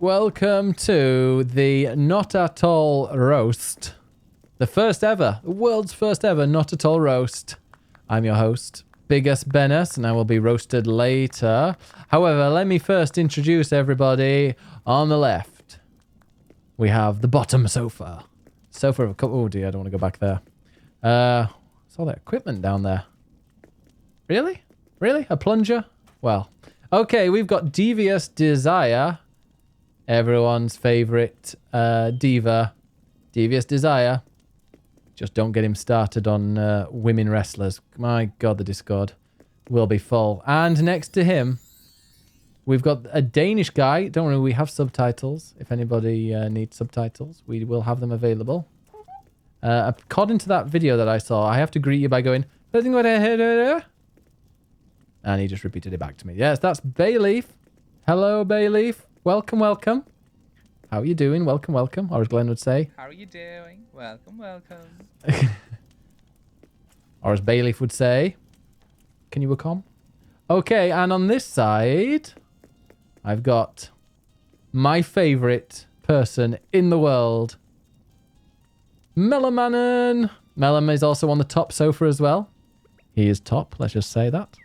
welcome to the Not Atoll roast. The world's first ever Not Atoll roast. I'm your host, BiggusBennus, and I will be roasted later. However, let me first introduce everybody. On the left, we have the bottom sofa. Sofa of a couple. Oh dear, I don't want to go back there. It's all that equipment down there. Really? Really? A plunger? Well, okay, we've got Devious Desire. Everyone's favorite diva. Devious Desire. Just don't get him started on women wrestlers. My God, the Discord will be full. And next to him, we've got a Danish guy. Don't worry, we have subtitles. If anybody needs subtitles, we will have them available. According to that video that I saw, I have to greet you by going, and he just repeated it back to me. Yes, that's Bayleaf. Hello, Bayleaf. Welcome, welcome. How are you doing? Welcome, welcome. Or as Glenn would say. How are you doing? Welcome, welcome. Or as Bayleaf would say. Can you come? Okay, and on this side, I've got my favorite person in the world, MellomMannen. Mellom is also on the top sofa as well. He is top, let's just say that.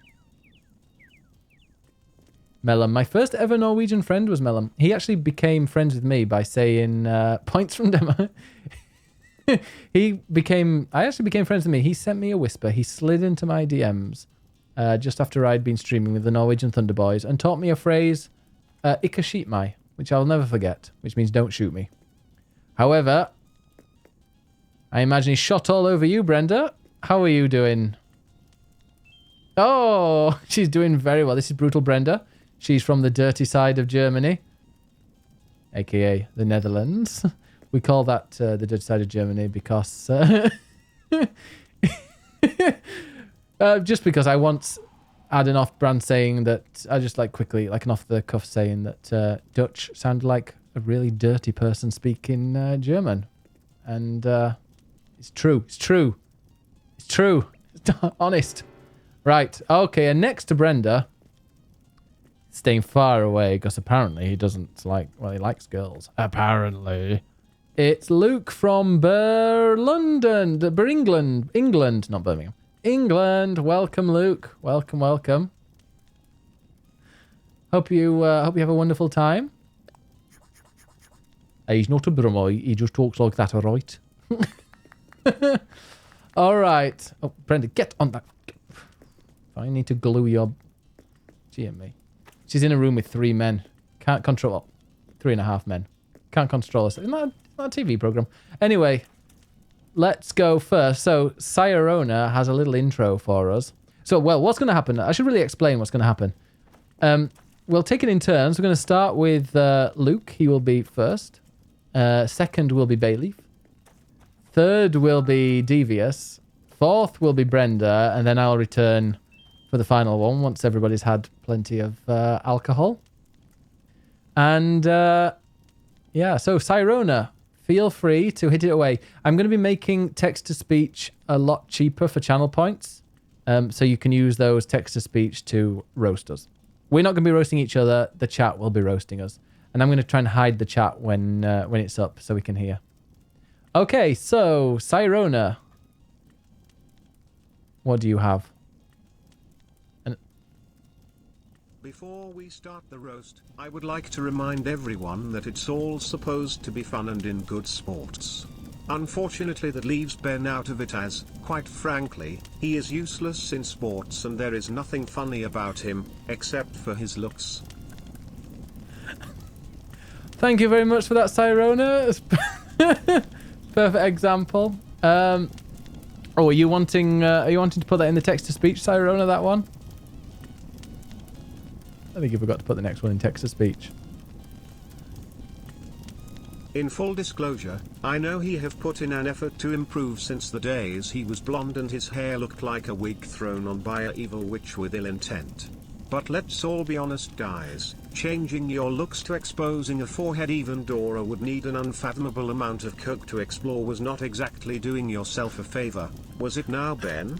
Mellom. My first ever Norwegian friend was Mellom. He actually became friends with me by saying points from demo. I actually became friends with me. He sent me a whisper. He slid into my DMs just after I'd been streaming with the Norwegian Thunder Boys and taught me a phrase, Ikke skyt meg, which I'll never forget, which means don't shoot me. However, I imagine he shot all over you, Brenda. How are you doing? Oh, she's doing very well. This is Brutal Brenda. She's from the dirty side of Germany, aka the Netherlands. We call that the dirty side of Germany because... just because I once had an off-brand saying that... I just like quickly, like an off-the-cuff saying that Dutch sounded like a really dirty person speaking German. And it's true. It's true. It's true. It's honest. Right. Okay, and next to Brenda... staying far away because apparently he doesn't like, well, he likes girls. Apparently. It's Luke from England, not Birmingham. England. Welcome, Luke. Welcome, welcome. Hope you have a wonderful time. He's not a Brummy. He just talks like that, all right? All right. Oh, Brenda, get on that. I need to glue your... GME. She's in a room with 3 men. Can't control... 3.5 men. Can't control us. It's not a TV program. Anyway, let's go first. So, Sayarona has a little intro for us. So, well, what's going to happen? I should really explain what's going to happen. We'll take it in turns. We're going to start with Luke. He will be first. Second will be Bayleaf. Third will be Devious. Fourth will be Brenda. And then I'll return... for the final one, once everybody's had plenty of alcohol. And, yeah, so Cyrona, feel free to hit it away. I'm going to be making text-to-speech a lot cheaper for channel points, so you can use those text-to-speech to roast us. We're not going to be roasting each other. The chat will be roasting us. And I'm going to try and hide the chat when it's up so we can hear. Okay, so, Cyrona, what do you have? Before we start the roast, I would like to remind everyone that it's all supposed to be fun and in good sports. Unfortunately, that leaves Ben out of it as, quite frankly, he is useless in sports and there is nothing funny about him, except for his looks. Thank you very much for that, Cyrona. Perfect example. Oh, are you wanting to put that in the text-to-speech, Cyrona, that one? I think you forgot to put the next one in text-to-speech. In full disclosure, I know he have put in an effort to improve since the days he was blonde and his hair looked like a wig thrown on by a evil witch with ill intent. But let's all be honest, guys, changing your looks to exposing a forehead even Dora would need an unfathomable amount of coke to explore was not exactly doing yourself a favor, was it now, Ben?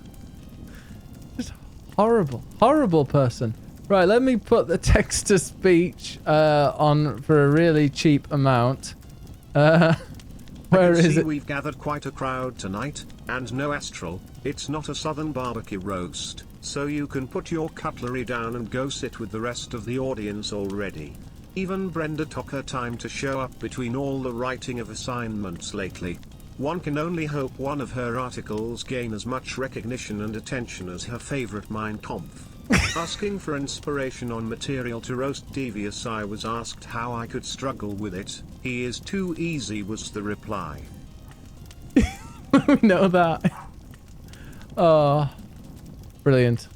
Just horrible, horrible person. Right, let me put the text-to-speech on for a really cheap amount. Where is it? We've gathered quite a crowd tonight, and no astral. It's not a southern barbecue roast, so you can put your cutlery down and go sit with the rest of the audience already. Even Brenda took her time to show up between all the writing of assignments lately. One can only hope one of her articles gain as much recognition and attention as her favorite Mein Kampf. Asking for inspiration on material to roast Devious, I was asked how I could struggle with it. He is too easy was the reply. We know that. Oh, brilliant.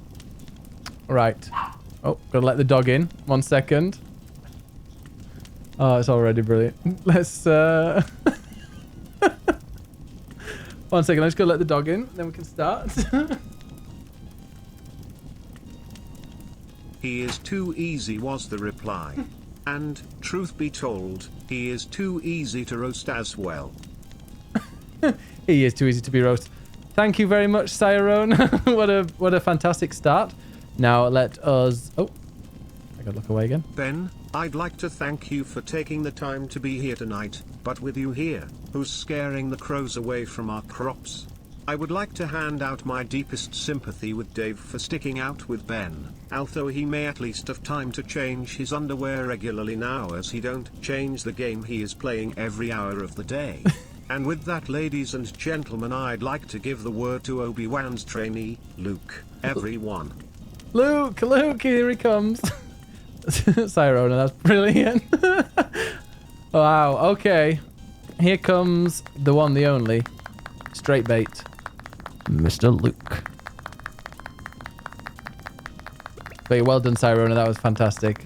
Right. Oh, gotta let the dog in. 1 second. Oh, it's already brilliant. Let's 1 second, let's go let the dog in, then we can start. He is too easy was the reply. And, truth be told, he is too easy to roast as well. He is too easy to be roasted. Thank you very much, Cyrone. what a fantastic start. Now let us... Oh, I gotta look away again. Ben, I'd like to thank you for taking the time to be here tonight, but with you here, who's scaring the crows away from our crops? I would like to hand out my deepest sympathy with Dave for sticking out with Ben, although he may at least have time to change his underwear regularly now as he don't change the game he is playing every hour of the day. And with that, ladies and gentlemen, I'd like to give the word to Obi-Wan's trainee, Luke. Everyone. Luke, here he comes. Cyrona, that's brilliant. Wow, okay. Here comes the one, the only. Straight bait. Mr. Luke. But well done, Cyrona. That was fantastic.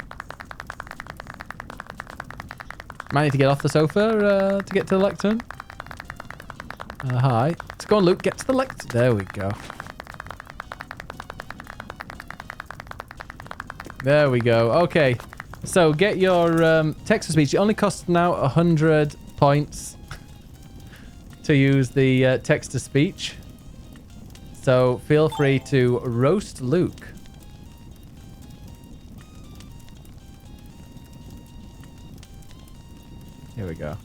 Might need to get off the sofa to get to the lectern. Hi. Let's go on, Luke. Get to the lectern. There we go. There we go. Okay. So get your text-to-speech. It only costs now 100 points to use the text-to-speech. So feel free to roast Luke. Here we go.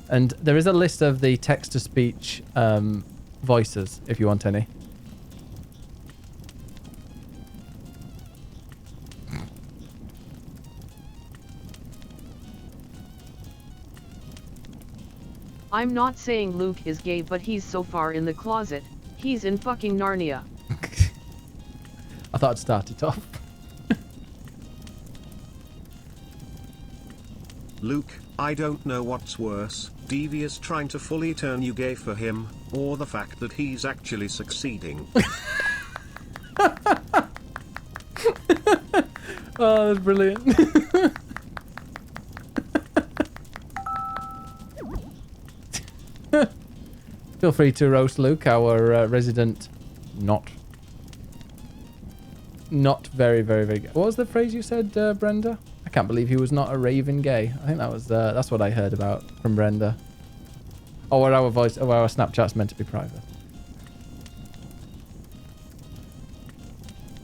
And there is a list of the text-to-speech voices, if you want any. I'm not saying Luke is gay, but he's so far in the closet. He's in fucking Narnia. I thought I'd start it off. Luke, I don't know what's worse, Devious trying to fully turn you gay for him, or the fact that he's actually succeeding. Oh, that's brilliant. Feel free to roast Luke, our resident not very, very, very gay. What was the phrase you said, Brenda? I can't believe he was not a raven gay. I think that was that's what I heard about from Brenda. Oh, our our Snapchat's meant to be private.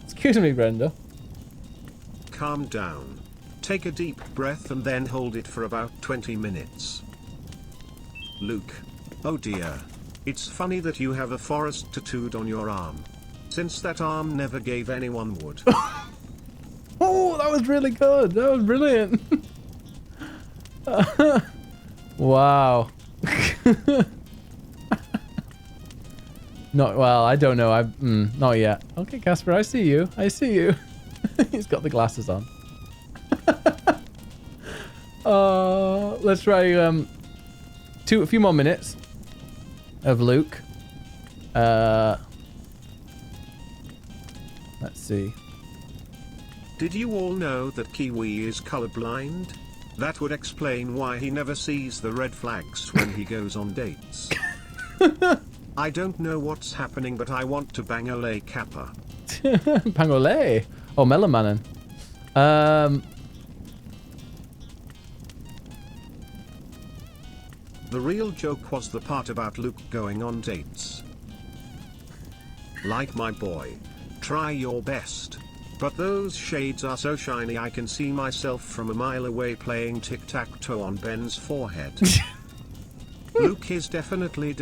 Excuse me, Brenda. Calm down. Take a deep breath and then hold it for about 20 minutes. Luke. Oh dear. It's funny that you have a forest tattooed on your arm. Since that arm never gave anyone wood. Oh, that was really good. That was brilliant. Wow. Not well. I don't know. Not yet. Okay, Casper. I see you. I see you. He's got the glasses on. Let's try a few more minutes of Luke. Let's see. Did you all know that Kiwi is colorblind? That would explain why he never sees the red flags when he goes on dates. I don't know what's happening, but I want to bangole Kappa. Pangole. Oh, MellomMannen. The real joke was the part about Luke going on dates. like my boy. Try your best. But those shades are so shiny I can see myself from a mile away playing tic-tac-toe on Ben's forehead. Luke is definitely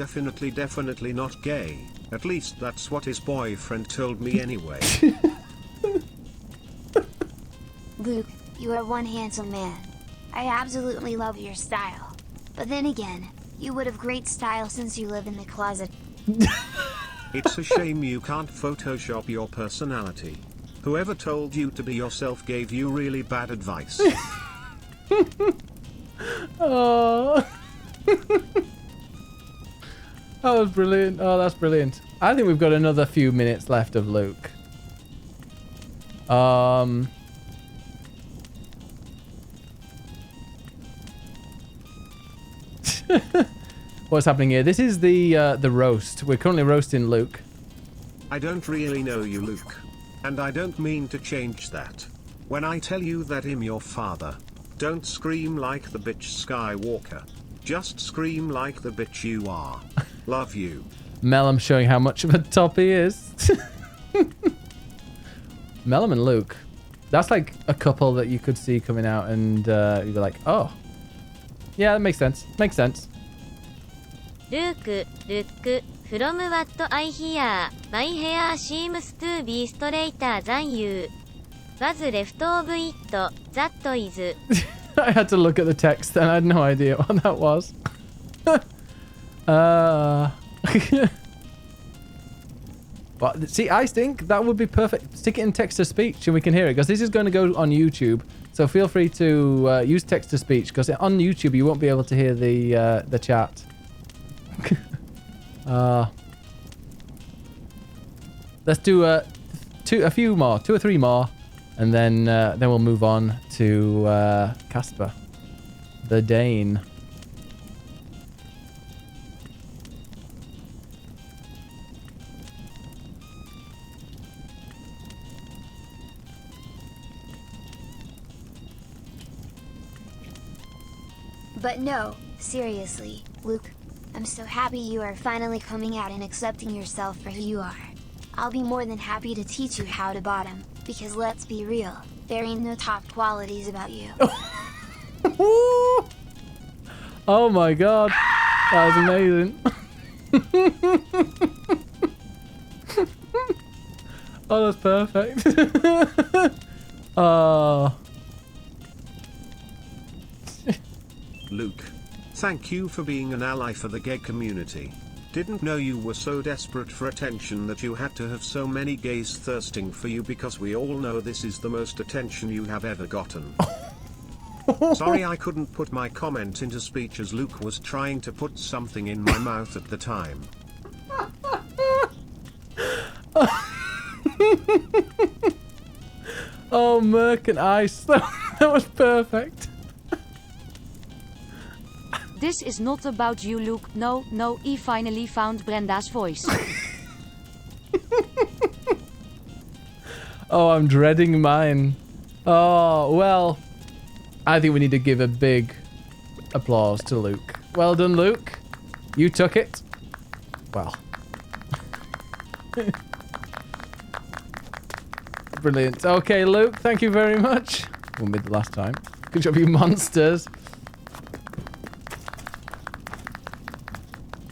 not gay. At least that's what his boyfriend told me anyway. Luke, you are one handsome man. I absolutely love your style. But then again, you would have great style since you live in the closet. It's a shame you can't Photoshop your personality. Whoever told you to be yourself gave you really bad advice. Oh. That was brilliant. Oh, that's brilliant. I think we've got another few minutes left of Luke. What's happening here? This is the roast. We're currently roasting Luke. I don't really know you, Luke. And I don't mean to change that. When I tell you that I'm your father, don't scream like the bitch Skywalker. Just scream like the bitch you are. Love you. Mellom showing how much of a top he is. Mellom and Luke. That's like a couple that you could see coming out and you'd be like, oh. Yeah, that makes sense. Makes sense. Luke, from what I hear, my hair seems to be straighter than you. Was left of it, that is. I had to look at the text and I had no idea what that was. But see, I think that would be perfect. Stick it in text-to-speech and we can hear it because this is going to go on YouTube. So feel free to use text-to-speech because on YouTube you won't be able to hear the chat. Let's do a few more, 2 or 3 more, and then we'll move on to Casper, the Dane. But no, seriously, Luke. I'm so happy you are finally coming out and accepting yourself for who you are. I'll be more than happy to teach you how to bottom, because let's be real, there ain't no top qualities about you. Oh my god, that was amazing. Oh, that's perfect. Oh. Luke. Thank you for being an ally for the gay community. Didn't know you were so desperate for attention that you had to have so many gays thirsting for you because we all know this is the most attention you have ever gotten. Sorry I couldn't put my comment into speech as Luke was trying to put something in my mouth at the time. Oh, Merc and Ice. That was perfect. This is not about you, Luke. No, he finally found Brenda's voice. Oh, I'm dreading mine. Oh, well, I think we need to give a big applause to Luke. Well done, Luke. You took it. Well. Brilliant. Okay, Luke, thank you very much. Won't be the last time. Good job, you monsters.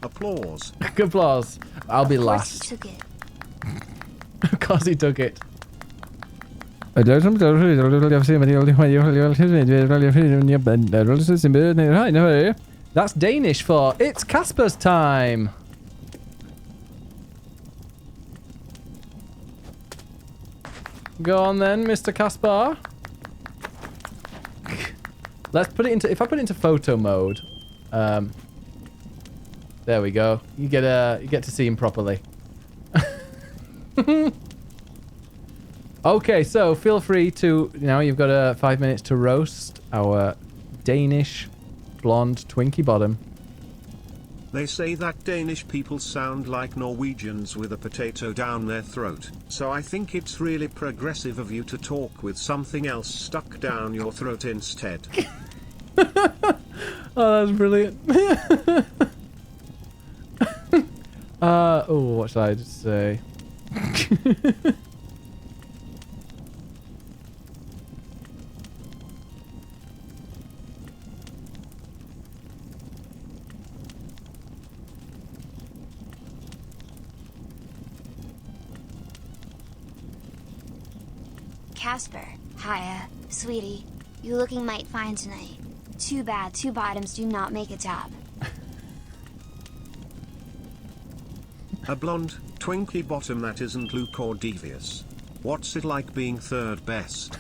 Applause. Good applause. I'll be last. Took it. Of course he took it. That's Danish for it's Casper's time. Go on then, Mr. Casper. Let's put it into, if I put it into photo mode, there we go. You get to see him properly. Okay, so feel free to, now you've got 5 minutes to roast our Danish blonde Twinkie bottom. They say that Danish people sound like Norwegians with a potato down their throat, so I think it's really progressive of you to talk with something else stuck down your throat instead. Oh, that's brilliant. Oh, what should I just say? Casper, hiya, sweetie. You looking might fine tonight. Too bad 2 bottoms do not make a top. A blonde, twinky bottom that isn't Luke or Devious. What's it like being third best?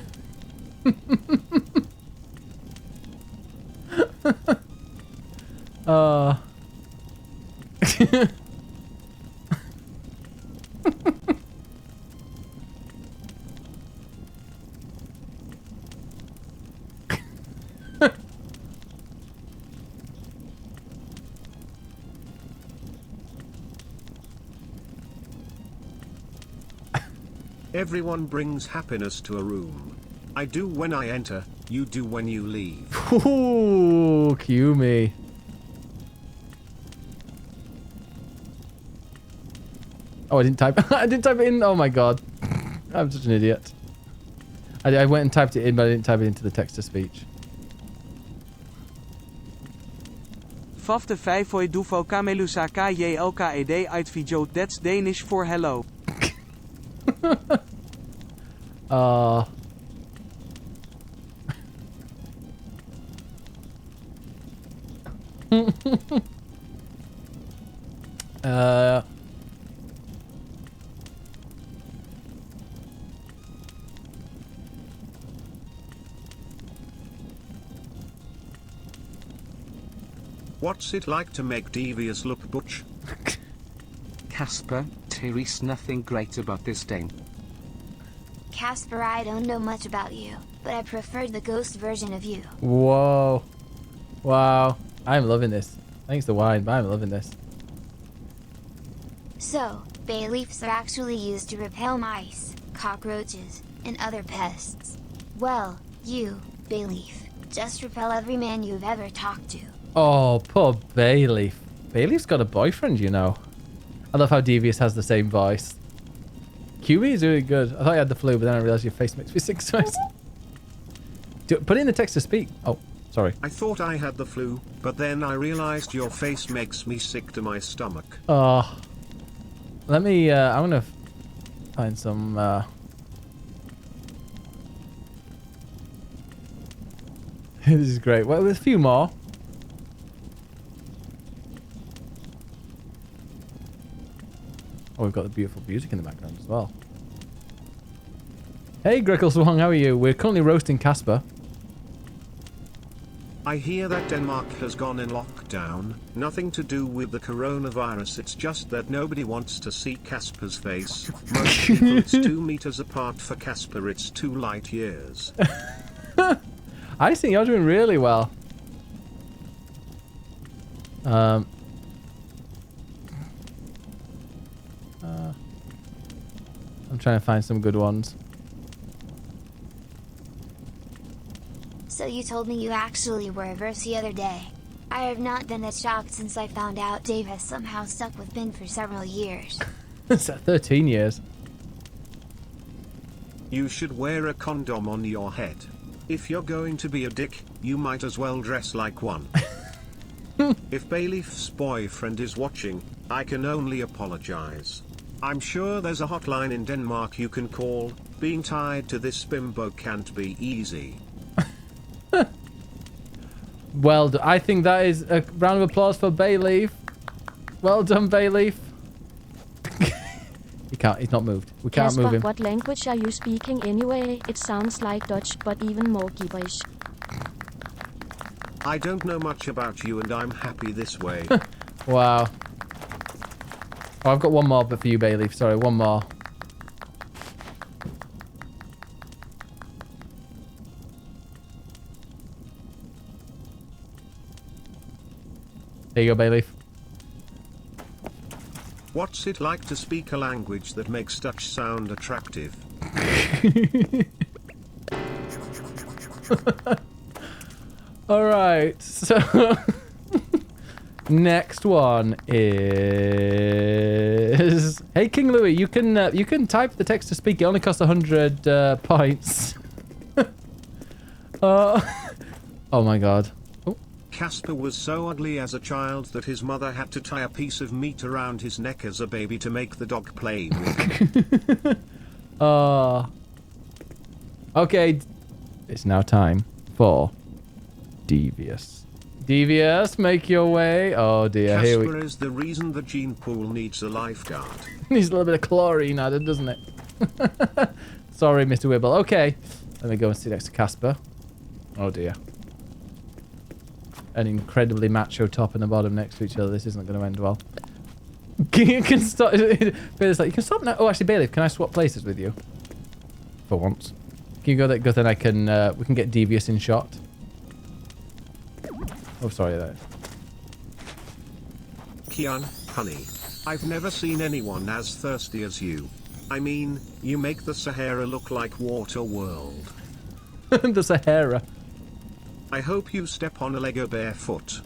Everyone brings happiness to a room. I do when I enter, you do when you leave. Ooh, cue me. Oh, I didn't type. I didn't type it in. Oh my god, I'm such an idiot. I went and typed it in, but I didn't type it into the text to speech. Fafte 5 voor Duvo Kamelusa KJLKED uit Video. That's Danish for hello. What's it like to make Devious look butch? Casper, Therese, nothing great about this Dane. Casper, I don't know much about you, but I preferred the ghost version of you. Whoa. Wow. I'm loving this. I think it's the wine, but I'm loving this. So, bayleafs are actually used to repel mice, cockroaches, and other pests. Well, you, Bayleaf, just repel every man you've ever talked to. Oh, poor Bayleaf. Bayleaf's got a boyfriend, you know. I love how Devious has the same voice. Kiwi is really good. I thought you had the flu, but then I realized your face makes me sick twice. Put it in the text to speak. Oh, sorry. I thought I had the flu, but then I realized your face makes me sick to my stomach. Oh. Let me, I'm gonna find some, This is great. Well, there's a few more. Oh, we've got the beautiful music in the background as well. Hey, Greckleswong, how are you? We're currently roasting Casper. I hear that Denmark has gone in lockdown. Nothing to do with the coronavirus, it's just that nobody wants to see Casper's face. Most people it's 2 meters apart, for Casper it's 2 light years. I think you're doing really well. I'm trying to find some good ones. So you told me you actually were a verse the other day. I have not been that shocked since I found out Dave has somehow stuck with Ben for several years. It's 13 years. You should wear a condom on your head. If you're going to be a dick, you might as well dress like one. If Bayleaf's boyfriend is watching, I can only apologize. I'm sure there's a hotline in Denmark you can call. Being tied to this bimbo can't be easy. Well, I think that is a round of applause for Bayleaf. Well done, Bayleaf. He's not moved. We can't Casper, move him. what language are you speaking anyway? It sounds like Dutch, but even more gibberish. I don't know much about you and I'm happy this way. Wow. Oh, I've got one more, but for you, Bayleaf. Sorry, one more. There you go, Bayleaf. What's it like to speak a language that makes Dutch sound attractive? All right, so Next one is... Hey, King Louis, you can type the text to speak. It only costs 100 points. Oh my god. Oh. Casper was so ugly as a child that his mother had to tie a piece of meat around his neck as a baby to make the dog play with him. Okay. It's now time for Devious. Devious, make your way. Oh dear, here we... Casper is the reason the gene pool needs a lifeguard. Needs a little bit of chlorine added, doesn't it? Sorry, Mr. Wibble. Okay. Let me go and sit next to Casper. Oh dear. An incredibly macho top and a bottom next to each other. This isn't going to end well. You can stop. Bayleaf's like, you can stop now. Oh, actually, Bayleaf, can I swap places with you? For once. Can you go there? Because then I can. We can get Devious in shot. Oh, sorry. There. Kian, honey, I've never seen anyone as thirsty as you. I mean, you make the Sahara look like water world. The Sahara. I hope you step on a Lego barefoot.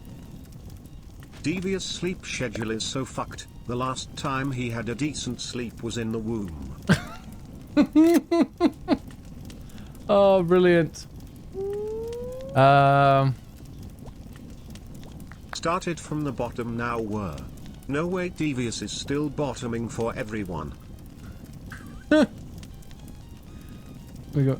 Devious sleep schedule is so fucked. The last time he had a decent sleep was in the womb. Oh, brilliant. Started from the bottom, now were. No way, Devious is still bottoming for everyone. We go.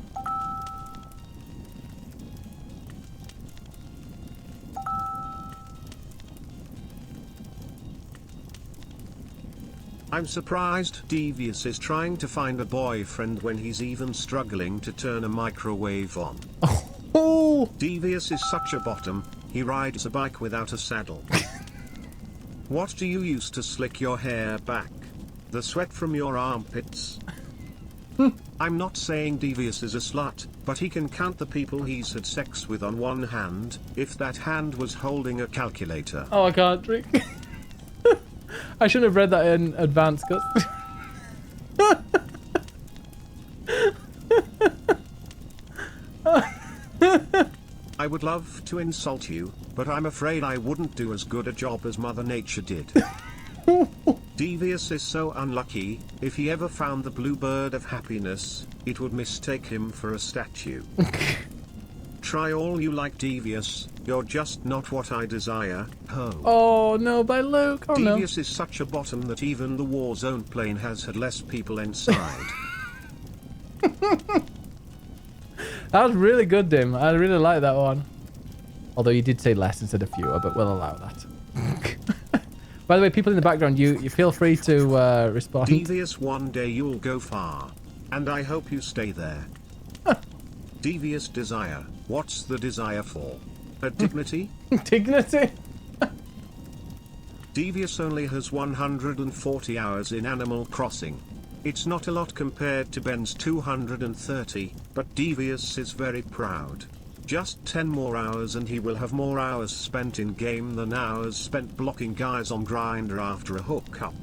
I'm surprised Devious is trying to find a boyfriend when he's even struggling to turn a microwave on. Oh! Devious is such a bottom, he rides a bike without a saddle. What do you use to slick your hair back? The sweat from your armpits? I'm not saying Devious is a slut, but he can count the people he's had sex with on one hand, if that hand was holding a calculator. Oh, I can't drink. I should have read that in advance, cause I would love to insult you, but I'm afraid I wouldn't do as good a job as Mother Nature did. Devious is so unlucky. If he ever found the blue bird of happiness, it would mistake him for a statue. Try all you like, Devious, you're just not what I desire. Oh no, by Luke. Oh no. Devious is such a bottom that even the Warzone plane has had less people inside. That was really good, Dim. I really like that one. Although you did say less instead of fewer, but we'll allow that. By the way, people in the background, you feel free to respond. Devious, one day you'll go far. And I hope you stay there. Devious desire. What's the desire for? A dignity? Dignity? Devious only has 140 hours in Animal Crossing. It's not a lot compared to Ben's 230, but Devious is very proud. Just 10 more hours and he will have more hours spent in game than hours spent blocking guys on Grindr after a hookup.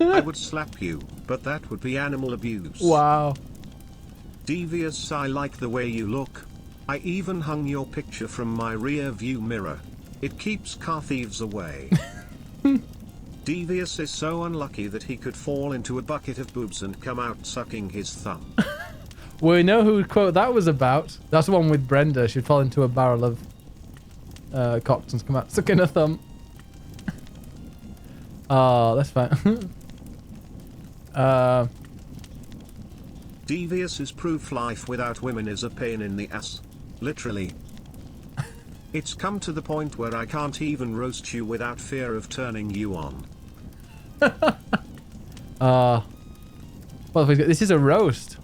I would slap you, but that would be animal abuse. Wow. Devious, I like the way you look. I even hung your picture from my rear view mirror. It keeps car thieves away. Devious is so unlucky that he could fall into a bucket of boobs and come out sucking his thumb. We know who quote that was about. That's the one with Brenda. She'd fall into a barrel of cocks and come out sucking her thumb. Oh, that's fine. Devious is proof life without women is a pain in the ass. Literally. It's come to the point where I can't even roast you without fear of turning you on. Well, this is a roast.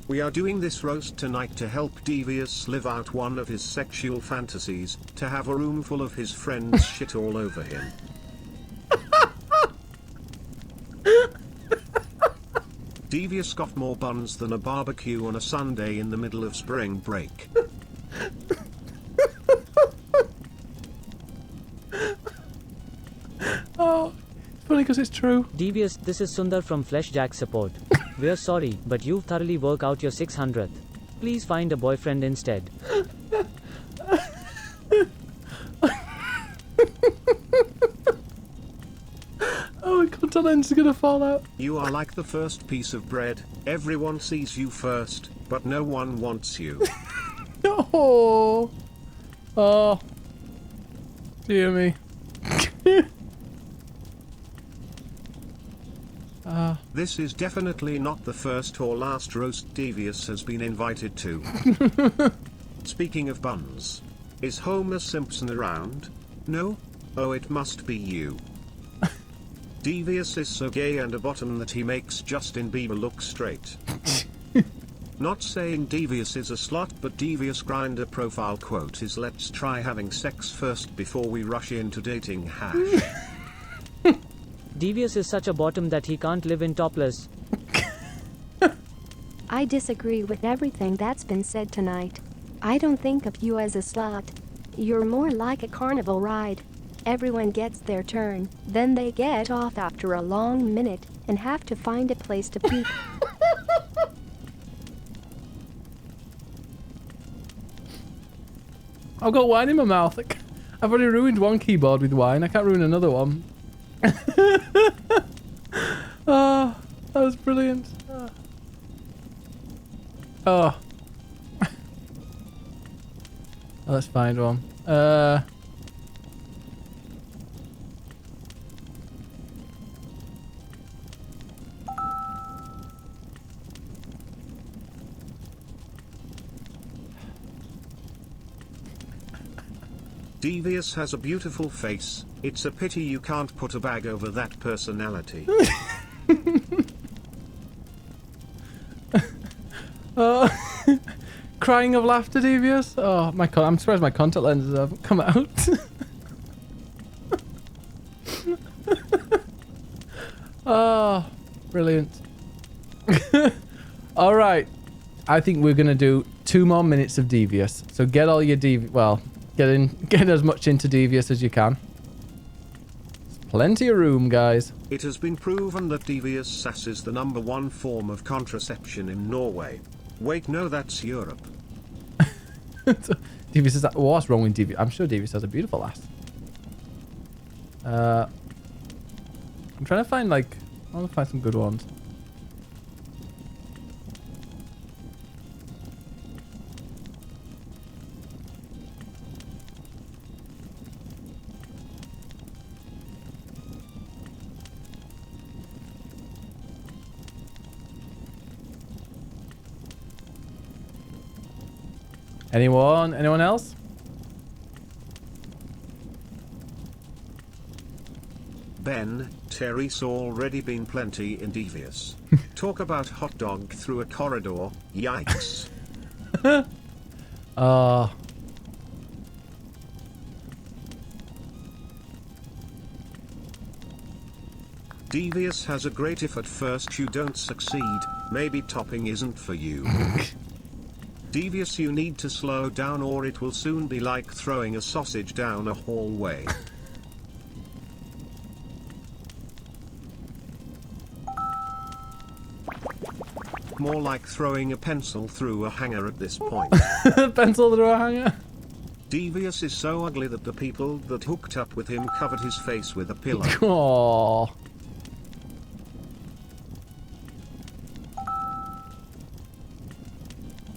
We are doing this roast tonight to help Devious live out one of his sexual fantasies, to have a room full of his friends shit all over him. Devious got more buns than a barbecue on a Sunday in the middle of spring break. Oh, it's funny funny because it's true. Devious, this is Sundar from Fleshjack Support. We're sorry, but you've thoroughly worked out your 600th. Please find a boyfriend instead. Oh, my contact lens is gonna fall out. You are like the first piece of bread. Everyone sees you first, but no one wants you. Oh. Oh. Dear me. This is definitely not the first or last roast Devious has been invited to. Speaking of buns, is Homer Simpson around? No? Oh, it must be you. Devious is so gay and a bottom that he makes Justin Bieber look straight. Not saying Devious is a slut, but Devious Grindr profile quote is "Let's try having sex first before we rush into dating hash." Devious is such a bottom that he can't live in topless. I disagree with everything that's been said tonight. I don't think of you as a slut. You're more like a carnival ride. Everyone gets their turn, then they get off after a long minute and have to find a place to pee. I've got wine in my mouth. I've already ruined one keyboard with wine. I can't ruin another one. Oh, that was brilliant. Oh. Let's find one. Devious has a beautiful face. It's a pity you can't put a bag over that personality. Crying of laughter, Devious. Oh, I'm surprised my contact lenses haven't come out. Oh, brilliant. All right. I think we're going to do 2 more minutes of Devious. So get all your get as much into Devious as you can. Plenty of room, guys. It has been proven that Devious sass is the #1 form of contraception in Norway. Wait, no, that's Europe. Devious is that. What's wrong with Devious? I'm sure Devious has a beautiful ass. I'm trying to find I want to find some good ones. Anyone? Anyone else? Ben, Terry's already been plenty in Devious. Talk about hot dog through a corridor. Yikes. Devious has a great if at first you don't succeed, maybe topping isn't for you. Devious, you need to slow down or it will soon be like throwing a sausage down a hallway. More like throwing a pencil through a hanger at this point. Pencil through a hanger? Devious is so ugly that the people that hooked up with him covered his face with a pillow. Aww.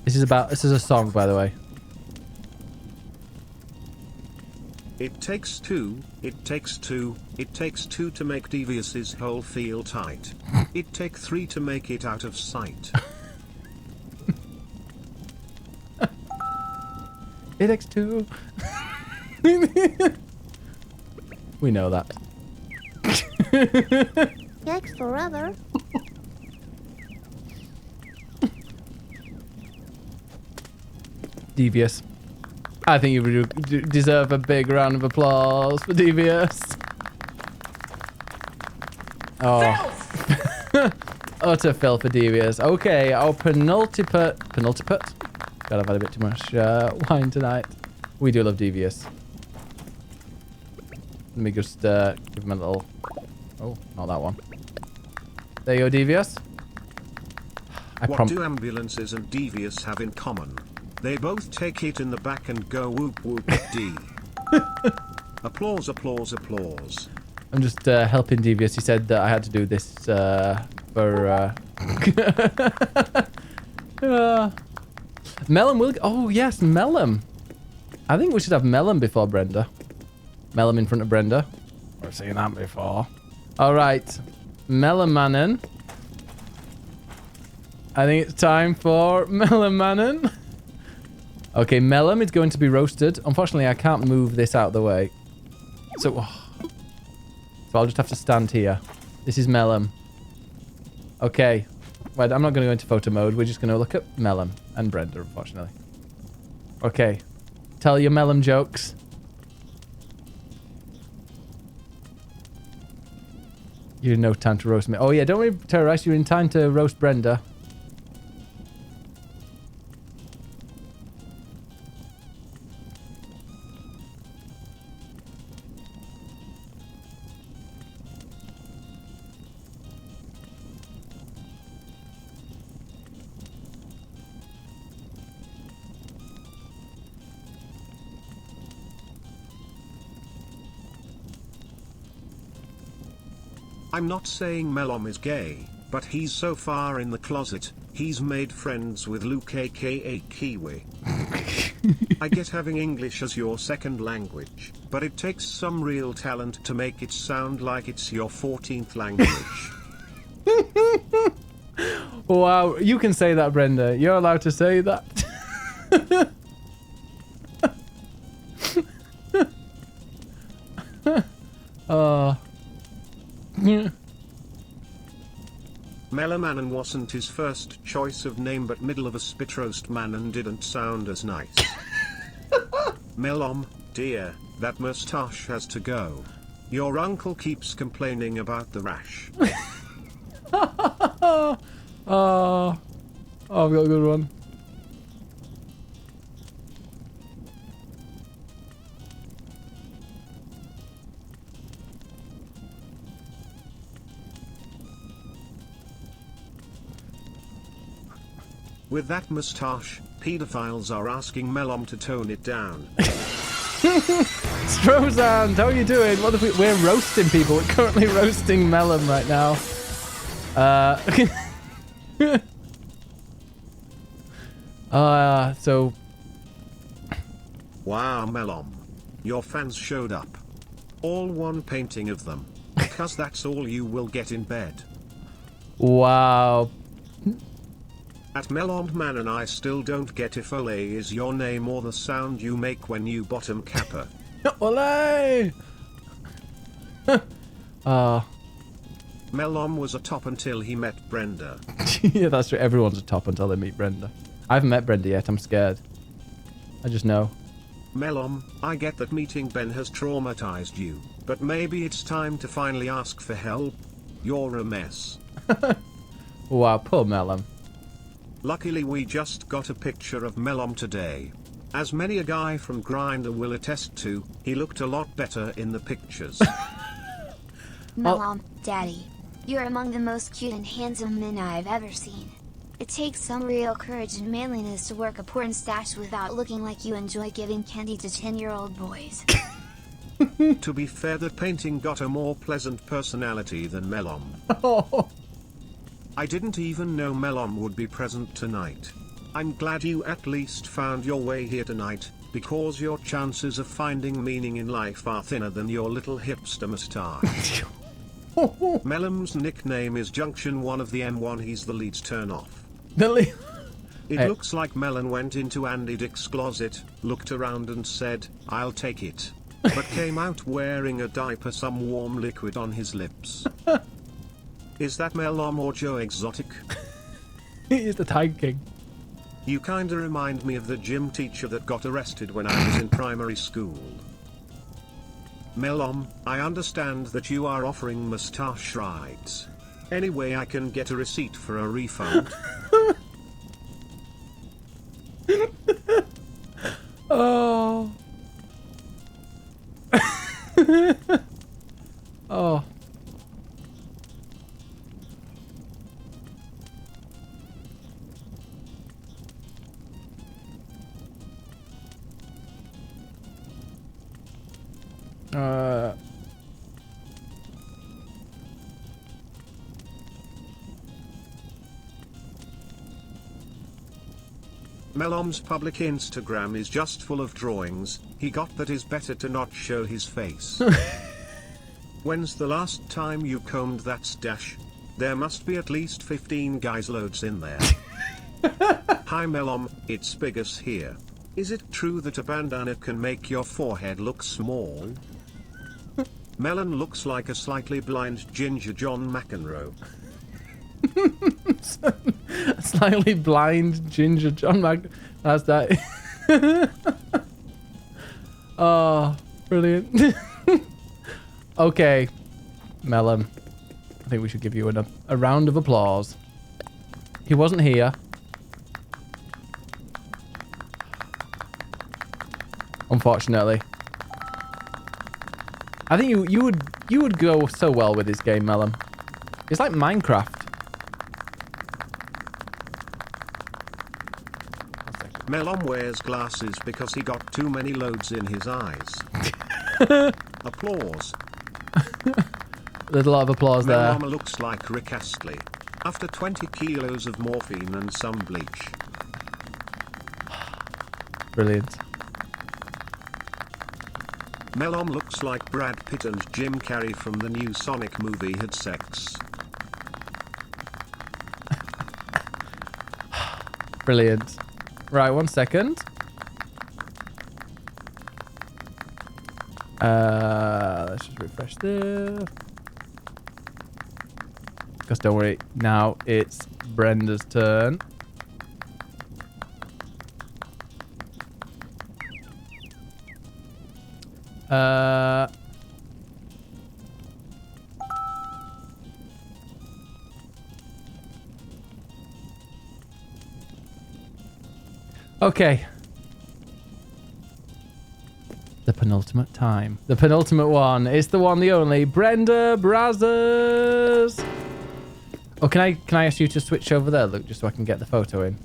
This is a song, by the way. It takes two to make Devious's hole feel tight. It take 3 to make it out of sight. It takes 2. We know that. Takes forever. Devious. I think you deserve a big round of applause for Devious. Oh. Utter filth for Devious. Okay, our penultimate. God, I've had a bit too much wine tonight. We do love Devious. Let me just give him a little Oh, not that one. There you go, Devious. What do ambulances and Devious have in common? They both take it in the back and go whoop whoop D. Applause, applause, applause. I'm just helping Devious. He said that I had to do this for... Mellom will... Oh, yes, Mellom. I think we should have Mellom before Brenda. Mellom in front of Brenda. We've seen that before. All right. MellomMannen. I think it's time for MellomMannen. Okay, Mellom is going to be roasted. Unfortunately, I can't move this out of the way. So I'll just have to stand here. This is Mellom. Okay. Well, I'm not going to go into photo mode. We're just going to look at Mellom and Brenda, unfortunately. Okay. Tell your Mellom jokes. You're in no time to roast me. Oh, yeah, don't worry, Terrorize. You're in time to roast Brenda. I'm not saying Mellom is gay, but he's so far in the closet, he's made friends with Luke aka Kiwi. I get having English as your second language, but it takes some real talent to make it sound like it's your 14th language. Wow, you can say that, Brenda. You're allowed to say that. MellomMannen wasn't his first choice of name, but middle of a spit roast Mannen didn't sound as nice. Mellom, dear, that moustache has to go. Your uncle keeps complaining about the rash. Oh, I've got a good one. With that moustache, pedophiles are asking Mellom to tone it down. Strozan, how are you doing? What if we're roasting people? We're currently roasting Mellom right now. So... Wow, Mellom. Your fans showed up. All one painting of them. Because that's all you will get in bed. Wow. At MellomMannen I still don't get if Ole is your name or the sound you make when you bottom kappa. Ole! Mellom was a top until he met Brenda. Yeah, that's true. Everyone's a top until they meet Brenda. I haven't met Brenda yet. I'm scared. I just know. Mellom, I get that meeting Ben has traumatized you, but maybe it's time to finally ask for help. You're a mess. Wow, poor Mellom. Luckily we just got a picture of Mellom today. As many a guy from Grindr will attest to, he looked a lot better in the pictures. Mellom, Daddy. You're among the most cute and handsome men I've ever seen. It takes some real courage and manliness to work a porn stash without looking like you enjoy giving candy to 10-year-old boys. To be fair, that painting got a more pleasant personality than Mellom. I didn't even know Mellom would be present tonight. I'm glad you at least found your way here tonight, because your chances of finding meaning in life are thinner than your little hipster moustache. Mellom's nickname is Junction 1 of the M1. He's the lead's turn off. It looks like Mellon went into Andy Dick's closet, looked around and said, "I'll take it," but came out wearing a diaper, some warm liquid on his lips. Is that Mellom or Joe Exotic? He's the Tiger King. You kinda remind me of the gym teacher that got arrested when I was in primary school. Mellom, I understand that you are offering moustache rides. Any way I can get a receipt for a refund? Oh. Oh. Mellom's public Instagram is just full of drawings. He got that is better to not show his face. When's the last time you combed that stash? There must be at least 15 guys loads in there. Hi Mellom, it's Biggus here. Is it true that a bandana can make your forehead look small? Melon looks like a slightly blind Ginger John McEnroe. Slightly blind Ginger John That's that. Oh, brilliant. Okay, Mellom. I think we should give you a round of applause. He wasn't here. Unfortunately. I think you would go so well with this game, Mellom. It's like Minecraft. Mellom wears glasses because he got too many loads in his eyes. Applause. There's a lot of applause there. Mellom looks like Rick Astley. After 20 kilos of morphine and some bleach. Brilliant. Mellom looks like Brad Pitt and Jim Carrey from the new Sonic movie had sex. Brilliant. Right, 1 second. Let's just refresh this. Because don't worry, now it's Brenda's turn. Okay. The penultimate time. The penultimate one. It's the one, the only. BrendaBrzz. Oh, can I ask you to switch over there, Luke, just so I can get the photo in?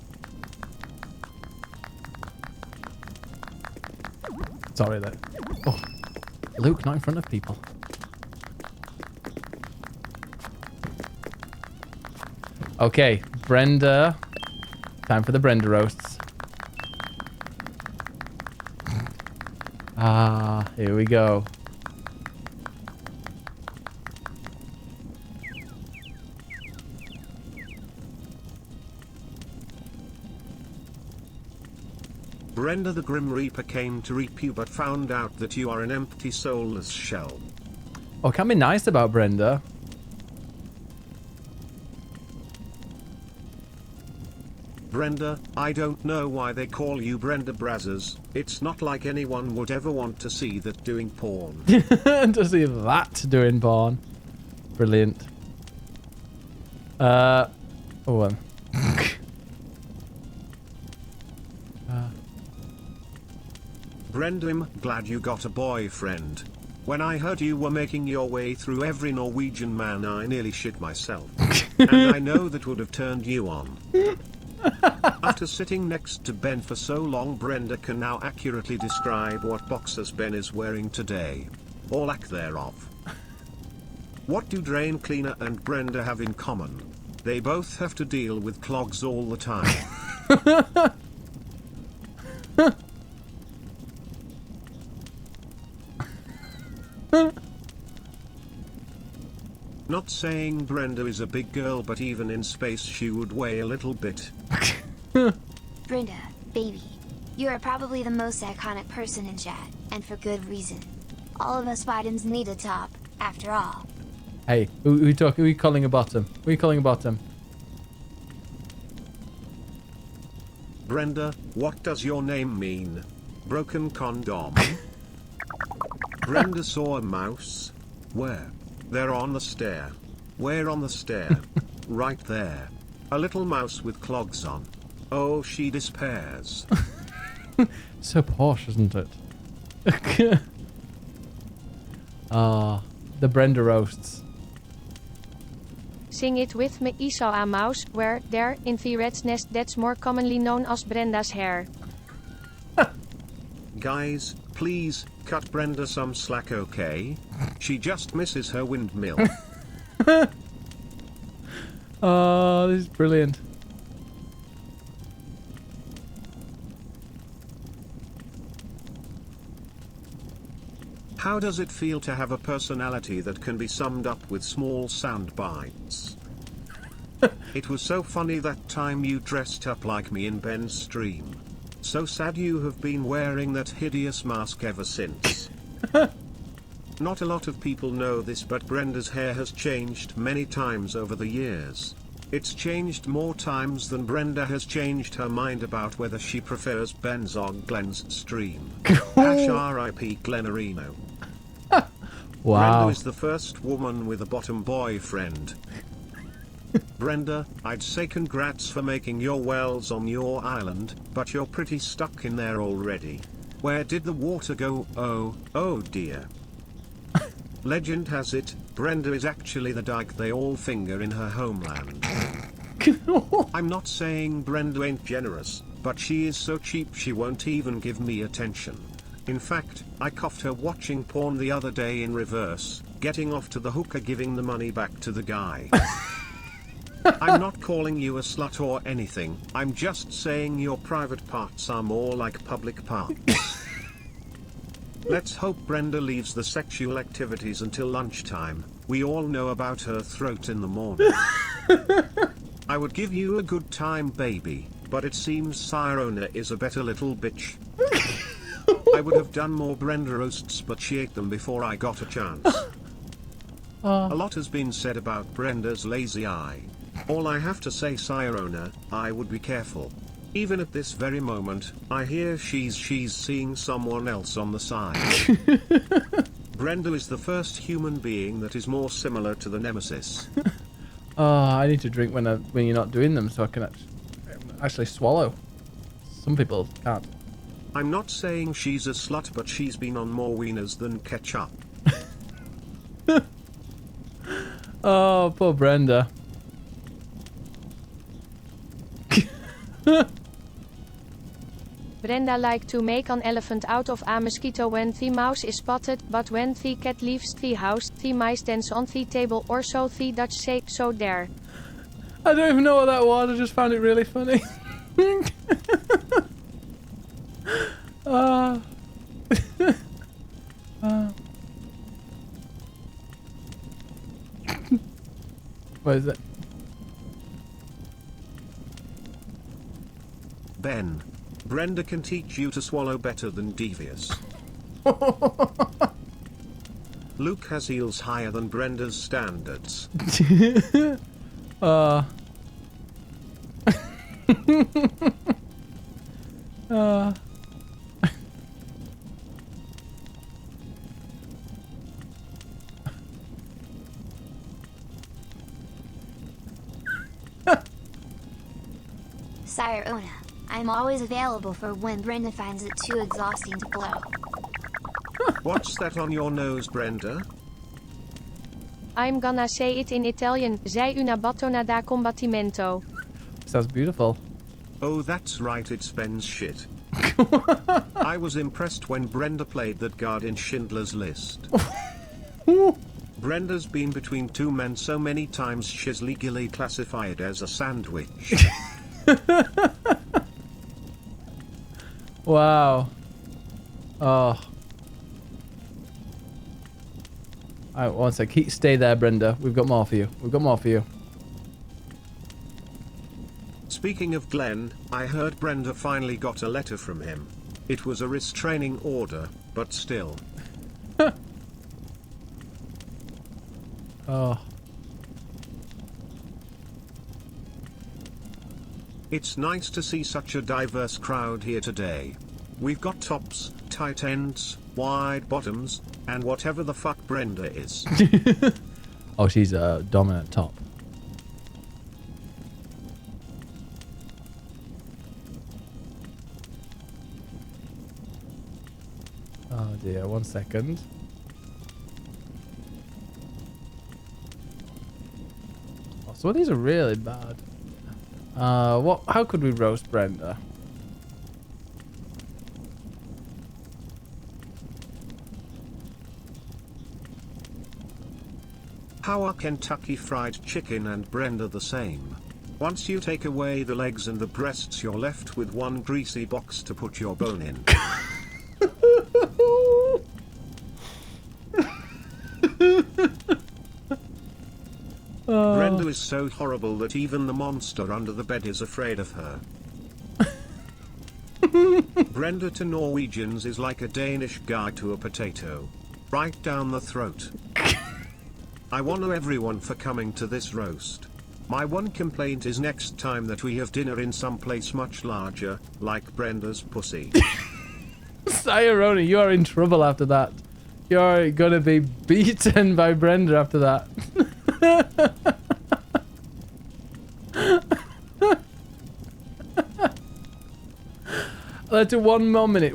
Sorry, though. Oh, Luke, not in front of people. Okay, Brenda. Time for the Brenda roasts. Ah, here we go. Brenda the Grim Reaper came to reap you but found out that you are an empty soulless shell. Oh, can be nice about Brenda. Brenda, I don't know why they call you BrendaBrzz. It's not like anyone would ever want to see that doing porn. To see that doing porn. Brilliant. Brenda, I'm glad you got a boyfriend. When I heard you were making your way through every Norwegian man, I nearly shit myself. And I know that would have turned you on. After sitting next to Ben for so long, Brenda can now accurately describe what boxers Ben is wearing today. Or lack thereof. What do Drain Cleaner and Brenda have in common? They both have to deal with clogs all the time. Not saying Brenda is a big girl, but even in space she would weigh a little bit. Brenda, baby. You are probably the most iconic person in chat, and for good reason. All of us Bidens need a top, after all. Hey, who are you calling a bottom? Who are you calling a bottom? Brenda, what does your name mean? Broken condom? Brenda saw a mouse. Where? They're on the stair. Where on the stair? Right there. A little mouse with clogs on. Oh, she despairs. So posh, isn't it? The Brenda roasts. Sing it with me. I saw a mouse where there in the rat's nest that's more commonly known as Brenda's hair. Guys, please, cut Brenda some slack, okay? She just misses her windmill. Oh, this is brilliant. How does it feel to have a personality that can be summed up with small sound bites? It was so funny that time you dressed up like me in Ben's stream. So sad you have been wearing that hideous mask ever since. Not a lot of people know this, but Brenda's hair has changed many times over the years. It's changed more times than Brenda has changed her mind about whether she prefers Ben's or Glenn's stream. #RIP Glenarino. Wow. Brenda is the first woman with a bottom boyfriend. Brenda, I'd say congrats for making your wells on your island, but you're pretty stuck in there already. Where did the water go? Oh dear. Legend has it, Brenda is actually the dyke they all finger in her homeland. I'm not saying Brenda ain't generous, but she is so cheap she won't even give me attention. In fact, I coughed her watching porn the other day in reverse, getting off to the hooker giving the money back to the guy. I'm not calling you a slut or anything, I'm just saying your private parts are more like public parts. Let's hope Brenda leaves the sexual activities until lunchtime. We all know about her throat in the morning. I would give you a good time, baby, but it seems Sirona is a better little bitch. I would have done more Brenda roasts, but she ate them before I got a chance. A lot has been said about Brenda's lazy eye. All I have to say, Sirona, I would be careful. Even at this very moment, I hear she's seeing someone else on the side. Brenda is the first human being that is more similar to the Nemesis. I need to drink when you're not doing them so I can actually swallow. Some people can't. I'm not saying she's a slut, but she's been on more wieners than ketchup. Oh, poor Brenda. Brenda like to make an elephant out of a mosquito when the mouse is spotted, but when the cat leaves the house, the mice dance on the table or so the Dutch say, so there. I don't even know what that was, I just found it really funny. What is it? Ben. Brenda can teach you to swallow better than Devious. Luke has heels higher than Brenda's standards. Sirona, I'm always available for when Brenda finds it too exhausting to blow. What's that on your nose, Brenda? I'm gonna say it in Italian, sei una bottona da combattimento. Sounds beautiful. Oh, that's right, it's Ben's shit. I was impressed when Brenda played that guard in Schindler's List. Brenda's been between two men so many times she's legally classified as a sandwich. Wow. Oh. Alright, one sec. Stay there, Brenda. We've got more for you. We've got more for you. Speaking of Glenn, I heard Brenda finally got a letter from him. It was a restraining order, but still. Oh. It's nice to see such a diverse crowd here today. We've got tops, tight ends, wide bottoms, and whatever the fuck Brenda is. Oh, she's a dominant top. Oh dear, 1 second. Oh, some of these are really bad. How could we roast Brenda? How are Kentucky Fried Chicken and Brenda the same? Once you take away the legs and the breasts, you're left with one greasy box to put your bone in. Brenda is so horrible that even the monster under the bed is afraid of her. Brenda to Norwegians is like a Danish guy to a potato. Right down the throat. I want to everyone for coming to this roast. My one complaint is next time that we have dinner in some place much larger, like Brenda's pussy. Sayaroni, you are in trouble after that. You're gonna be beaten by Brenda after that. Let's do one more minute